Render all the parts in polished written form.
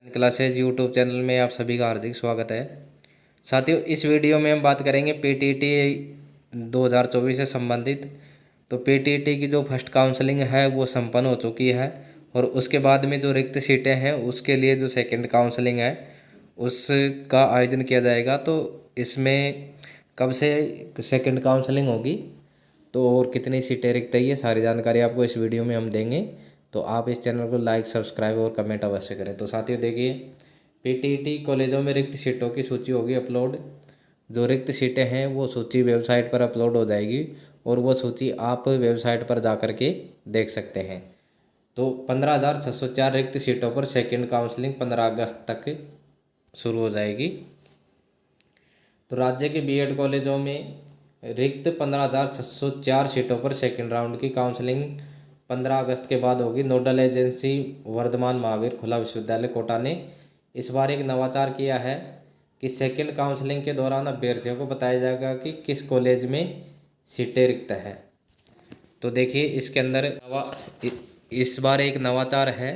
Classes YouTube channel में आप सभी का हार्दिक स्वागत है। साथियों, इस वीडियो में हम बात करेंगे पीटीईटी 2024 से संबंधित। तो पीटीईटी की जो फर्स्ट काउंसलिंग है वो संपन्न हो चुकी है और उसके बाद में जो रिक्त सीटें हैं उसके लिए जो सेकंड काउंसलिंग है उसका आयोजन किया जाएगा। तो इसमें कब से सेकंड काउंसलिंग होगी तो और कितनी सीटें रिक्त है, ये सारी जानकारी आपको इस वीडियो में हम देंगे। तो आप इस चैनल को लाइक, सब्सक्राइब और कमेंट अवश्य करें। तो साथियों देखिए, पीटीईटी कॉलेजों में रिक्त सीटों की सूची होगी अपलोड। जो रिक्त सीटें हैं वो सूची वेबसाइट पर अपलोड हो जाएगी और वो सूची आप वेबसाइट पर जा कर के देख सकते हैं। तो 15,604 रिक्त सीटों पर सेकंड काउंसलिंग 15 अगस्त तक शुरू हो जाएगी। तो राज्य के बीएड कॉलेजों में रिक्त 15,604 सीटों पर सेकंड राउंड की काउंसलिंग 15 अगस्त के बाद होगी। नोडल एजेंसी वर्धमान महावीर खुला विश्वविद्यालय कोटा ने इस बार एक नवाचार किया है कि सेकंड काउंसलिंग के दौरान अभ्यर्थियों को बताया जाएगा कि किस कॉलेज में सीटें रिक्त है। तो देखिए, इसके अंदर इस बार एक नवाचार है।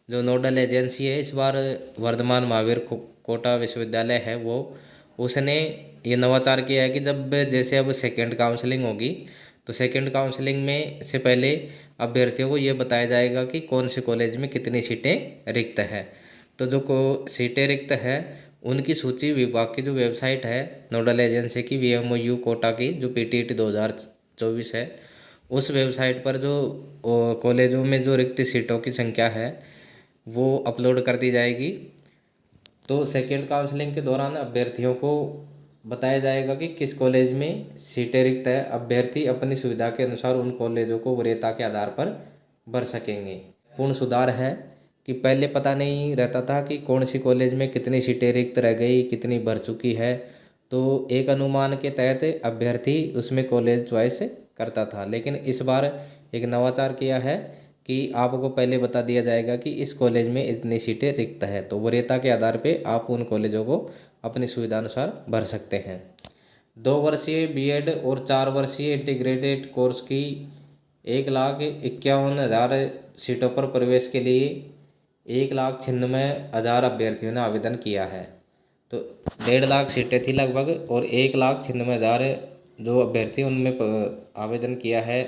जो नोडल एजेंसी है इस बार वर्धमान महावीर कोटा विश्वविद्यालय है वो उसने ये नवाचार किया है कि जब जैसे अब सेकंड काउंसलिंग होगी तो सेकंड काउंसलिंग में से पहले अभ्यर्थियों को ये बताया जाएगा कि कौन से कॉलेज में कितनी सीटें रिक्त है। तो जो सीटें रिक्त है उनकी सूची विभाग की जो वेबसाइट है नोडल एजेंसी की VMOU कोटा की जो पीटीईटी 2024 है उस वेबसाइट पर जो कॉलेजों में जो रिक्त सीटों की संख्या है वो अपलोड कर दी जाएगी। तो सेकेंड काउंसलिंग के दौरान अभ्यर्थियों को बताया जाएगा कि किस कॉलेज में सीटें रिक्त है। अभ्यर्थी अपनी सुविधा के अनुसार उन कॉलेजों को वरीयता के आधार पर भर सकेंगे। पूर्ण सुधार है कि पहले पता नहीं रहता था कि कौन सी कॉलेज में कितनी सीटें रिक्त रह गई, कितनी भर चुकी है। तो एक अनुमान के तहत अभ्यर्थी उसमें कॉलेज चॉइस करता था, लेकिन इस बार एक नवाचार किया है कि आपको पहले बता दिया जाएगा कि इस कॉलेज में इतनी सीटें रिक्त है। तो वरीयता के आधार पे आप उन कॉलेजों को अपनी सुविधा अनुसार भर सकते हैं। 2 वर्षीय बीएड और 4 वर्षीय इंटीग्रेटेड कोर्स की 1,51,000 सीटों पर प्रवेश के लिए 1,96,000 अभ्यर्थियों ने आवेदन किया है। तो 1.5 लाख सीटें थी लगभग और 1,96,000 जो अभ्यर्थी उनमें आवेदन किया है।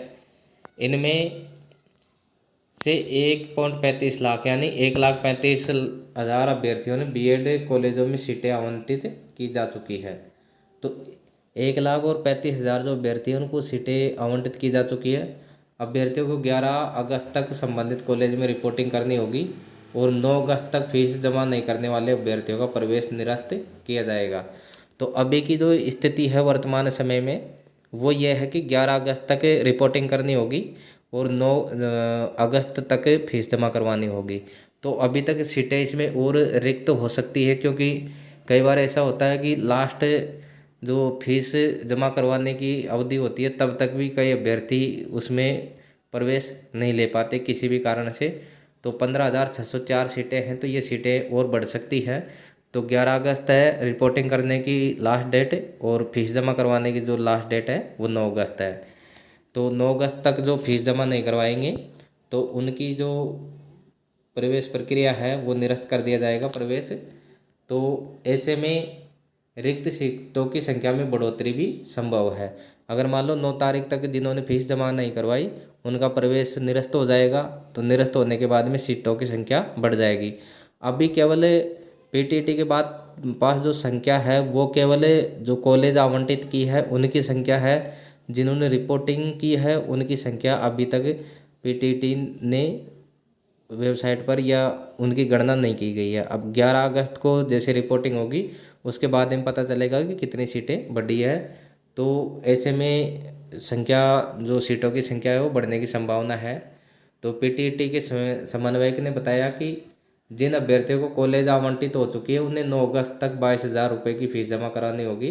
इनमें से 1.35 लाख यानी 1,35,000 अभ्यर्थियों ने बीएड कॉलेजों में सीटें आवंटित की जा चुकी है। तो 1,35,000 जो अभ्यर्थी हैं उनको सीटें आवंटित की जा चुकी है। अभ्यर्थियों को 11 अगस्त तक संबंधित कॉलेज में रिपोर्टिंग करनी होगी और 9 अगस्त तक फीस जमा नहीं करने वाले अभ्यर्थियों का प्रवेश निरस्त किया जाएगा। तो अभी की जो स्थिति है वर्तमान समय में वो ये है कि 11 अगस्त तक रिपोर्टिंग करनी होगी और 9 अगस्त तक फीस जमा करवानी होगी। तो अभी तक सीटें इसमें और रिक्त हो सकती है, क्योंकि कई बार ऐसा होता है कि लास्ट जो फीस जमा करवाने की अवधि होती है तब तक भी कई अभ्यर्थी उसमें प्रवेश नहीं ले पाते किसी भी कारण से। तो 15,604 सीटें हैं तो ये सीटें और बढ़ सकती हैं। तो 11 अगस्त है रिपोर्टिंग करने की लास्ट डेट और फीस जमा करवाने की जो लास्ट डेट है वो 9 अगस्त है। तो 9 अगस्त तक जो फीस जमा नहीं करवाएंगे तो उनकी जो प्रवेश प्रक्रिया है वो निरस्त कर दिया जाएगा प्रवेश। तो ऐसे में रिक्त सीटों की संख्या में बढ़ोतरी भी संभव है। अगर मान लो 9 तारीख तक जिन्होंने फीस जमा नहीं करवाई उनका प्रवेश निरस्त हो जाएगा, तो निरस्त होने के बाद में सीटों की संख्या बढ़ जाएगी। अभी केवल पीटीईटी के बाद पास जो संख्या है वो केवल जो कॉलेज आवंटित की है उनकी संख्या है। जिन्होंने रिपोर्टिंग की है उनकी संख्या अभी तक पीटीईटी ने वेबसाइट पर या उनकी गणना नहीं की गई है। अब 11 अगस्त को जैसे रिपोर्टिंग होगी उसके बाद में पता चलेगा कि कितनी सीटें बढ़ी है। तो ऐसे में संख्या जो सीटों की संख्या है वो बढ़ने की संभावना है। तो पीटीईटी के समन्वयक ने बताया कि जिन अभ्यर्थियों को कॉलेज आवंटित हो चुकी है उन्हें 9 अगस्त तक 22,000 रुपये की फीस जमा करानी होगी,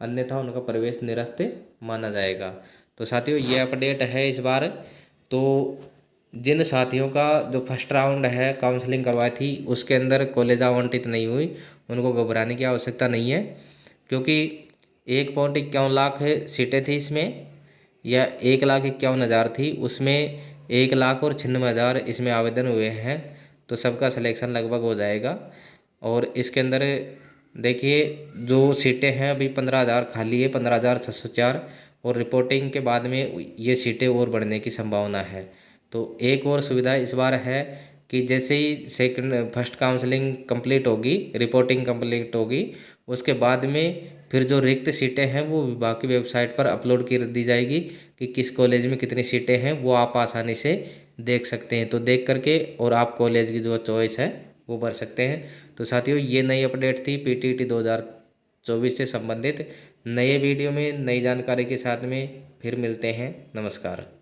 अन्यथा उनका प्रवेश निरस्त माना जाएगा। तो साथियों ये अपडेट है इस बार। तो जिन साथियों का जो फर्स्ट राउंड है काउंसलिंग करवाई थी उसके अंदर कॉलेज आवंटित नहीं हुई उनको घबराने की आवश्यकता नहीं है, क्योंकि 1.51 लाख सीटें थी इसमें या 1,51,000 थी, उसमें 1,96,000 इसमें आवेदन हुए हैं। तो सबका सिलेक्शन लगभग हो जाएगा। और इसके अंदर देखिए जो सीटें हैं अभी 15,000 खाली है, 15,604, और रिपोर्टिंग के बाद में ये सीटें और बढ़ने की संभावना है। तो एक और सुविधा इस बार है कि जैसे ही फर्स्ट काउंसलिंग कंप्लीट होगी, रिपोर्टिंग कंप्लीट होगी, उसके बाद में फिर जो रिक्त सीटें हैं वो विभाग की वेबसाइट पर अपलोड कर दी जाएगी कि किस कॉलेज में कितनी सीटें हैं, वो आप आसानी से देख सकते हैं। तो देख करके और आप कॉलेज की जो चॉइस है वो भर सकते हैं। तो साथियों ये नई अपडेट थी PTET 2024 से संबंधित। नए वीडियो में नई जानकारी के साथ में फिर मिलते हैं। नमस्कार।